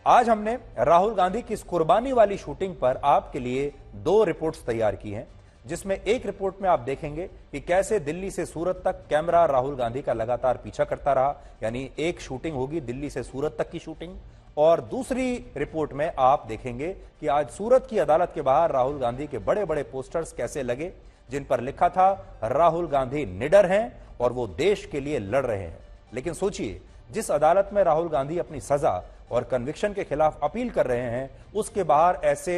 आज हमने राहुल गांधी की इस कुर्बानी वाली शूटिंग पर आपके लिए 2 रिपोर्ट्स तैयार की हैं, जिसमें एक रिपोर्ट में आप देखेंगे कि कैसे दिल्ली से सूरत तक कैमरा राहुल गांधी का लगातार पीछा करता रहा, यानी एक शूटिंग होगी दिल्ली से सूरत तक की शूटिंग। और दूसरी रिपोर्ट में आप देखेंगे कि आज सूरत की अदालत के बाहर राहुल गांधी के बड़े बड़े पोस्टर्स कैसे लगे, जिन पर लिखा था राहुल गांधी निडर हैं और वो देश के लिए लड़ रहे हैं। लेकिन सोचिए, जिस अदालत में राहुल गांधी अपनी सजा और कन्विक्शन के खिलाफ अपील कर रहे हैं, उसके बाहर ऐसे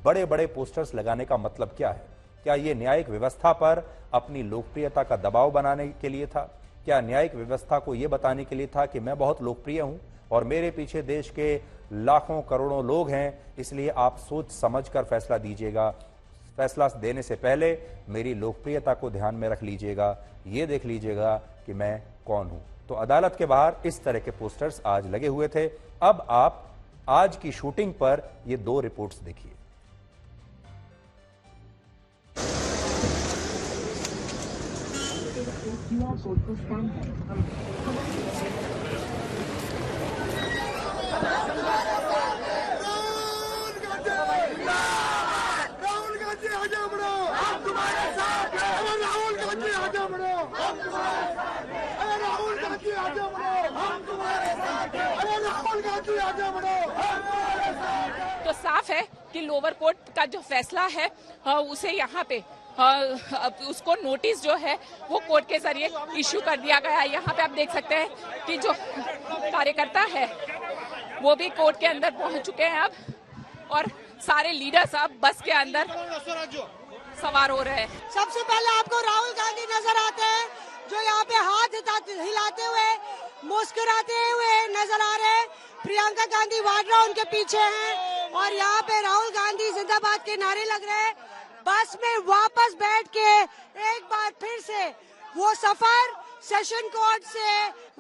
बड़े बड़े पोस्टर्स लगाने का मतलब क्या है? क्या यह न्यायिक व्यवस्था पर अपनी लोकप्रियता का दबाव बनाने के लिए था? क्या न्यायिक व्यवस्था को यह बताने के लिए था कि मैं बहुत लोकप्रिय हूं और मेरे पीछे देश के लाखों करोड़ों लोग हैं, इसलिए आप सोच समझ कर फैसला दीजिएगा, फैसला देने से पहले मेरी लोकप्रियता को ध्यान में रख लीजिएगा, ये देख लीजिएगा कि मैं कौन हूं। तो अदालत के बाहर इस तरह के पोस्टर्स आज लगे हुए थे। अब आप आज की शूटिंग पर ये 2 रिपोर्ट्स देखिए। राहुल गांधी आगे बढ़ो, हम तुम्हारे साथ हैं। अरे राहुल गांधी आगे बढ़ो, हम तुम्हारे साथ हैं। अरे राहुल गांधी आगे बढ़ो, हम तुम्हारे साथ हैं। अरे राहुल गांधी आगे बढ़ो, हम तुम्हारे साथ हैं। तो साफ है कि लोअर कोर्ट का जो फैसला है उसे यहाँ पे उसको नोटिस जो है वो कोर्ट के जरिए इश्यू कर दिया गया है। यहाँ पे आप देख सकते हैं कि जो कार्यकर्ता है वो भी कोर्ट के अंदर पहुंच चुके हैं अब, और सारे लीडर्स अब बस के अंदर सवार हो रहे हैं। सबसे पहले आपको राहुल गांधी नजर आते हैं, जो यहाँ पे हाथ हिलाते हुए मुस्कुराते हुए नजर आ रहे हैं। प्रियंका गांधी वाड्रा उनके पीछे हैं और यहाँ पे राहुल गांधी जिंदाबाद के नारे लग रहे हैं। बस में वापस बैठ के एक बार फिर से वो सफर सेशन कोर्ट से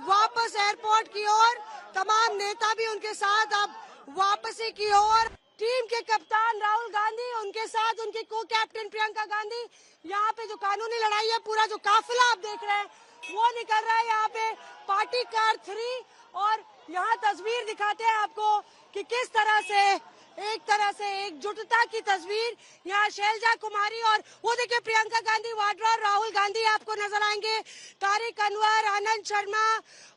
वापस एयरपोर्ट की ओर, तमाम नेता भी उनके साथ अब वापसी की ओर। टीम के कप्तान राहुल गांधी, उनके साथ उनकी को कैप्टन प्रियंका गांधी, यहाँ पे जो कानूनी लड़ाई है, पूरा जो काफिला आप देख रहे हैं वो निकल रहा है यहाँ पे पार्टी कार 3। और यहाँ तस्वीर दिखाते हैं आपको कि किस तरह से एकजुटता की तस्वीर यहाँ शैलजा कुमारी और वो देखिए प्रियंका गांधी वाड्रा और राहुल गांधी आपको नजर आएंगे, तारिक अनवर, आनंद शर्मा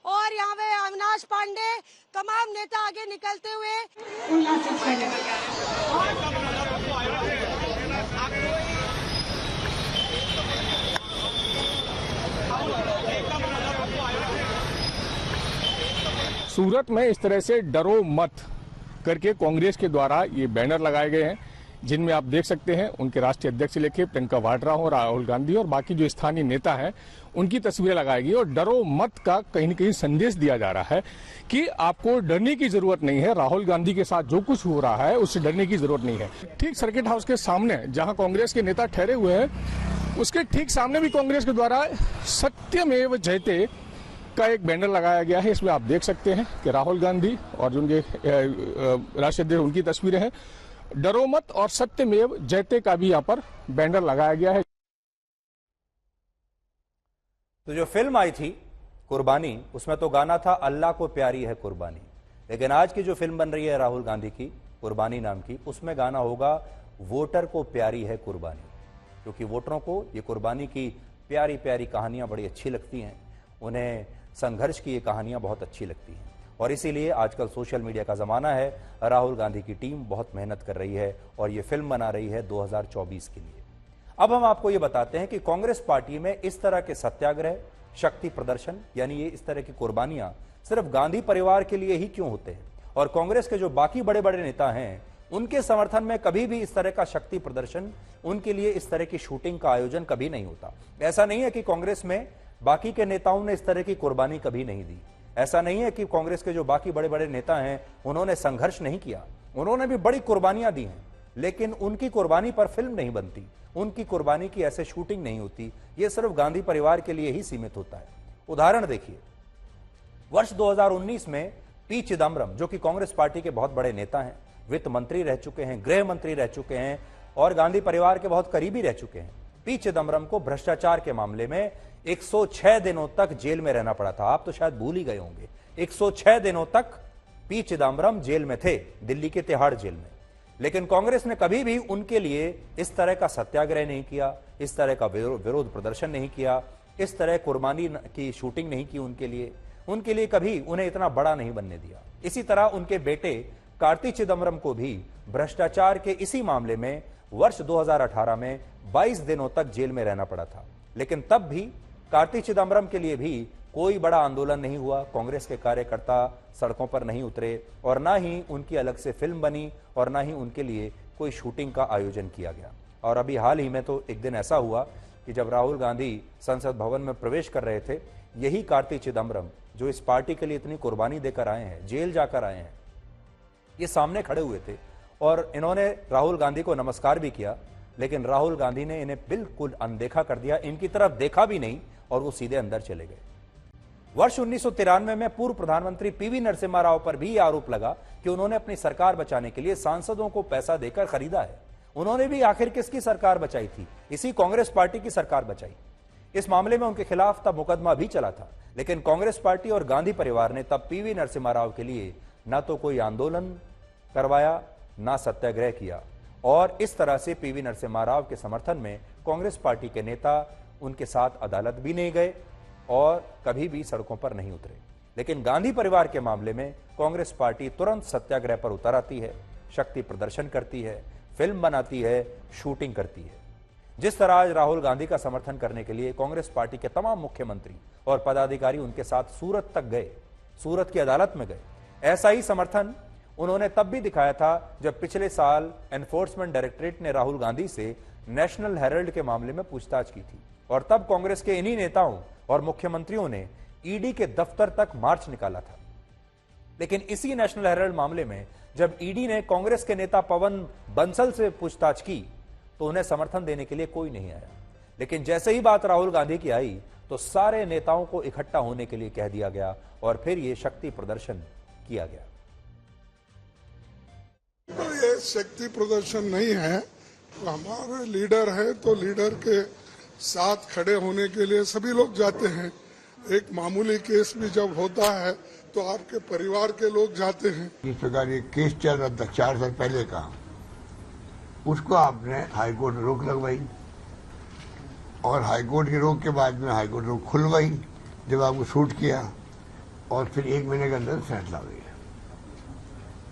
और यहाँ पे अविनाश पांडे, तमाम नेता आगे निकलते हुए। सूरत में इस तरह से डरो मत करके कांग्रेस के द्वारा ये बैनर लगाए गए हैं, जिनमें आप देख सकते हैं उनके राष्ट्रीय अध्यक्ष लेके प्रियंका वाड्रा हो, राहुल गांधी और बाकी जो स्थानीय नेता हैं उनकी तस्वीरें लगाई गई। और डरो मत का कहीं न कहीं संदेश दिया जा रहा है कि आपको डरने की जरूरत नहीं है, राहुल गांधी के साथ जो कुछ हो रहा है उससे डरने की जरूरत नहीं है। ठीक सर्किट हाउस के सामने जहां कांग्रेस के नेता ठहरे हुए हैं, उसके ठीक सामने भी कांग्रेस के द्वारा सत्यमेव जयते का एक बैनर लगाया गया है। इसमें आप देख सकते हैं कि राहुल गांधी और जो उनके राष्ट्रीय अध्यक्ष उनकी तस्वीरें हैं। डरो मत और सत्यमेव जयते का भी यहाँ पर बैनर लगाया गया है। तो जो फिल्म आई थी कुर्बानी, उसमें तो गाना था अल्लाह को प्यारी है कुर्बानी, लेकिन आज की जो फिल्म बन रही है राहुल गांधी की कुर्बानी नाम की, उसमें गाना होगा वोटर को प्यारी है कुर्बानी, क्योंकि वोटरों को ये कुर्बानी की प्यारी प्यारी कहानियां बड़ी अच्छी लगती हैं, उन्हें संघर्ष की ये कहानियां बहुत अच्छी लगती हैं। और इसीलिए आजकल सोशल मीडिया का जमाना है, राहुल गांधी की टीम बहुत मेहनत कर रही है और ये फिल्म बना रही है 2024 के लिए। अब हम आपको ये बताते हैं कि कांग्रेस पार्टी में इस तरह के सत्याग्रह, शक्ति प्रदर्शन, यानी ये इस तरह की कुर्बानियां सिर्फ गांधी परिवार के लिए ही क्यों होते हैं, और कांग्रेस के जो बाकी बड़े बड़े नेता हैं उनके समर्थन में कभी भी इस तरह का शक्ति प्रदर्शन, उनके लिए इस तरह की शूटिंग का आयोजन कभी नहीं होता। ऐसा नहीं है कि कांग्रेस में बाकी के नेताओं ने इस तरह की कुर्बानी कभी नहीं दी, ऐसा नहीं है कि कांग्रेस के जो बाकी बड़े बड़े नेता हैं उन्होंने संघर्ष नहीं किया, उन्होंने भी बड़ी कुर्बानियां दी हैं, लेकिन उनकी कुर्बानी पर फिल्म नहीं बनती, उनकी कुर्बानी की ऐसे शूटिंग नहीं होती, यह सिर्फ गांधी परिवार के लिए ही सीमित होता है। उदाहरण देखिए, वर्ष 2019 में पी चिदम्बरम, जो कि कांग्रेस पार्टी के बहुत बड़े नेता हैं, वित्त मंत्री रह चुके हैं, गृह मंत्री रह चुके हैं और गांधी परिवार के बहुत करीबी रह चुके हैं, पी चिदम्बरम को भ्रष्टाचार के मामले में 106 दिनों तक जेल में रहना पड़ा था। आप तो शायद भूल ही गए होंगे, 106 दिनों तक पी चिदम्बरम जेल में थे, दिल्ली के तिहाड़ जेल में। लेकिन कांग्रेस ने कभी भी उनके लिए इस तरह का सत्याग्रह नहीं किया, इस तरह का विरोध प्रदर्शन नहीं किया, इस तरह कुर्बानी की शूटिंग नहीं की उनके लिए कभी उन्हें इतना बड़ा नहीं बनने दिया। इसी तरह उनके बेटे कार्ति चिदम्बरम को भी भ्रष्टाचार के इसी मामले में वर्ष 2018 में 22 दिनों तक जेल में रहना पड़ा था। लेकिन तब भी कार्ति चिदम्बरम के लिए भी कोई बड़ा आंदोलन नहीं हुआ, कांग्रेस के कार्यकर्ता सड़कों पर नहीं उतरे और ना ही उनकी अलग से फिल्म बनी और ना ही उनके लिए कोई शूटिंग का आयोजन किया गया। और अभी हाल ही में तो एक दिन ऐसा हुआ कि जब राहुल गांधी संसद भवन में प्रवेश कर रहे थे, यही कार्ति चिदम्बरम जो इस पार्टी के लिए इतनी कुर्बानी देकर आए हैं, जेल जाकर आए हैं, ये सामने खड़े हुए थे और इन्होंने राहुल गांधी को नमस्कार भी किया। लेकिन राहुल गांधी ने इन्हें बिल्कुल अनदेखा कर दिया, इनकी तरफ देखा भी नहीं और वो सीधे अंदर चले गए। वर्ष 1993 में पूर्व प्रधानमंत्री पीवी नरसिम्हा राव पर भी आरोप लगा कि उन्होंने अपनी सरकार बचाने के लिए सांसदों को पैसा देकर खरीदा है। उन्होंने भी आखिर किसकी सरकार बचाई थी? इसी कांग्रेस पार्टी की सरकार बचाई। इस मामले में उनके खिलाफ तब मुकदमा भी चला था, लेकिन कांग्रेस पार्टी और गांधी परिवार ने तब पीवी नरसिम्हा राव के लिए न तो कोई आंदोलन करवाया, ना सत्याग्रह किया और इस तरह से पीवी नरसिम्हा राव के समर्थन में कांग्रेस पार्टी के नेता उनके साथ अदालत भी नहीं गए और कभी भी सड़कों पर नहीं उतरे। लेकिन गांधी परिवार के मामले में कांग्रेस पार्टी तुरंत सत्याग्रह पर उतर आती है, शक्ति प्रदर्शन करती है, फिल्म बनाती है, शूटिंग करती है। जिस तरह आज राहुल गांधी का समर्थन करने के लिए कांग्रेस पार्टी के तमाम मुख्यमंत्री और पदाधिकारी उनके साथ सूरत तक गए, सूरत की अदालत में गए, ऐसा ही समर्थन उन्होंने तब भी दिखाया था जब पिछले साल एनफोर्समेंट डायरेक्टरेट ने राहुल गांधी से नेशनल हेराल्ड के मामले में पूछताछ की थी और तब कांग्रेस के इन्हीं नेताओं और मुख्यमंत्रियों ने ईडी के दफ्तर तक मार्च निकाला था। लेकिन इसी नेशनल हेराल्ड मामले में जब ईडी ने कांग्रेस के नेता पवन बंसल से पूछताछ की तो उन्हें समर्थन देने के लिए कोई नहीं आया। लेकिन जैसे ही बात राहुल गांधी की आई तो सारे नेताओं को इकट्ठा होने के लिए कह दिया गया और फिर यह शक्ति प्रदर्शन किया गया। तो ये शक्ति प्रदर्शन नहीं है, तो हमारे लीडर है तो लीडर के साथ खड़े होने के लिए सभी लोग जाते हैं। एक मामूली केस भी जब होता है तो आपके परिवार के लोग जाते हैं। जिस प्रकार ये केस चल रहा था 4 साल पहले का, उसको आपने हाईकोर्ट रोक लगवाई और हाईकोर्ट की रोक के बाद में हाईकोर्ट रोक खुलवाई जब आपको शूट किया और फिर 1 महीने के अंदर फैसला हो गया।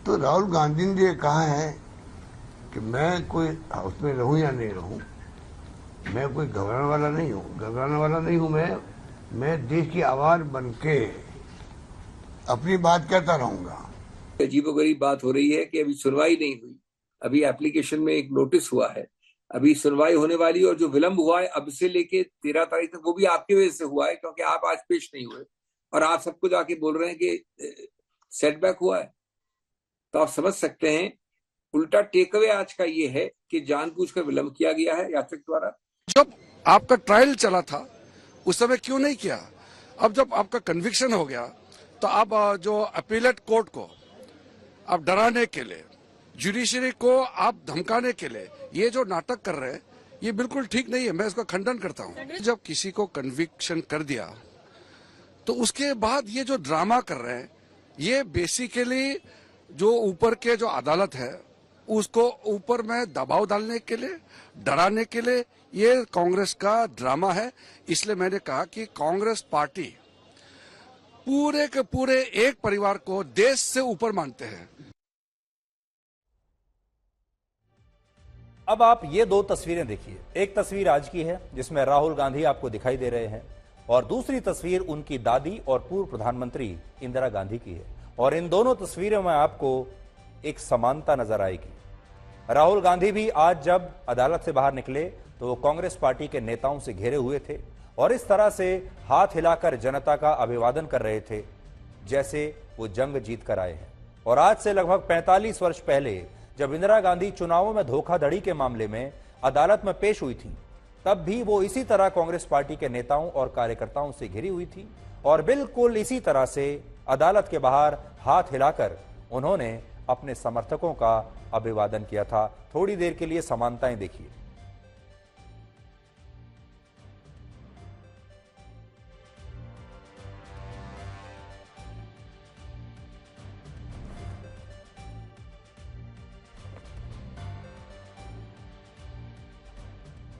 तो राहुल गांधी ने ये कहा है कि मैं कोई हाउस में रहूं या नहीं रहूं, मैं कोई घबराने वाला नहीं हूं, मैं देश की आवाज बन के अपनी बात कहता रहूंगा। अजीबोगरीब बात हो रही है कि अभी सुनवाई नहीं हुई, अभी एप्लीकेशन में एक नोटिस हुआ है, अभी सुनवाई होने वाली और जो विलंब हुआ है अब से लेके 13 तारीख तक वो भी आपकी वजह से हुआ है क्योंकि आप आज पेश नहीं हुए और आप सबको जाके बोल रहे हैं कि सेटबैक हुआ है। तो आप समझ सकते हैं उल्टा टेकअवे आज का ये है कि जानबूझकर विलंब किया गया है यात्रिक द्वारा। जब आपका ट्रायल चला था उस समय क्यों नहीं किया? अब जब आपका कन्विक्शन हो गया तो आप जो अपीलेट कोर्ट को आप डराने के लिए, जुडिशरी को आप धमकाने के लिए ये जो नाटक कर रहे हैं ये बिल्कुल ठीक नहीं है, मैं इसका खंडन करता हूं। जब किसी को कन्विक्शन कर दिया तो उसके बाद ये जो ड्रामा कर रहे हैं ये बेसिकली जो ऊपर के जो अदालत है उसको ऊपर में दबाव डालने के लिए, डराने के लिए ये कांग्रेस का ड्रामा है। इसलिए मैंने कहा कि कांग्रेस पार्टी पूरे के पूरे एक परिवार को देश से ऊपर मानते हैं। अब आप ये 2 तस्वीरें देखिए। एक तस्वीर आज की है जिसमें राहुल गांधी आपको दिखाई दे रहे हैं और दूसरी तस्वीर उनकी दादी और पूर्व प्रधानमंत्री इंदिरा गांधी की है और इन दोनों तस्वीरों में आपको एक समानता नजर आएगी। राहुल गांधी भी आज जब अदालत से बाहर निकले तो वो कांग्रेस पार्टी के नेताओं से घिरे हुए थे और इस तरह से हाथ हिलाकर जनता का अभिवादन कर रहे थे जैसे वो जंग जीत कर आए हैं। और आज से लगभग 45 वर्ष पहले जब इंदिरा गांधी चुनावों में धोखाधड़ी के मामले में अदालत में पेश हुई थी तब भी वो इसी तरह कांग्रेस पार्टी के नेताओं और कार्यकर्ताओं से घिरी हुई थी और बिल्कुल इसी तरह से अदालत के बाहर हाथ हिलाकर उन्होंने अपने समर्थकों का अभिवादन किया था। थोड़ी देर के लिए समानताएं देखिए।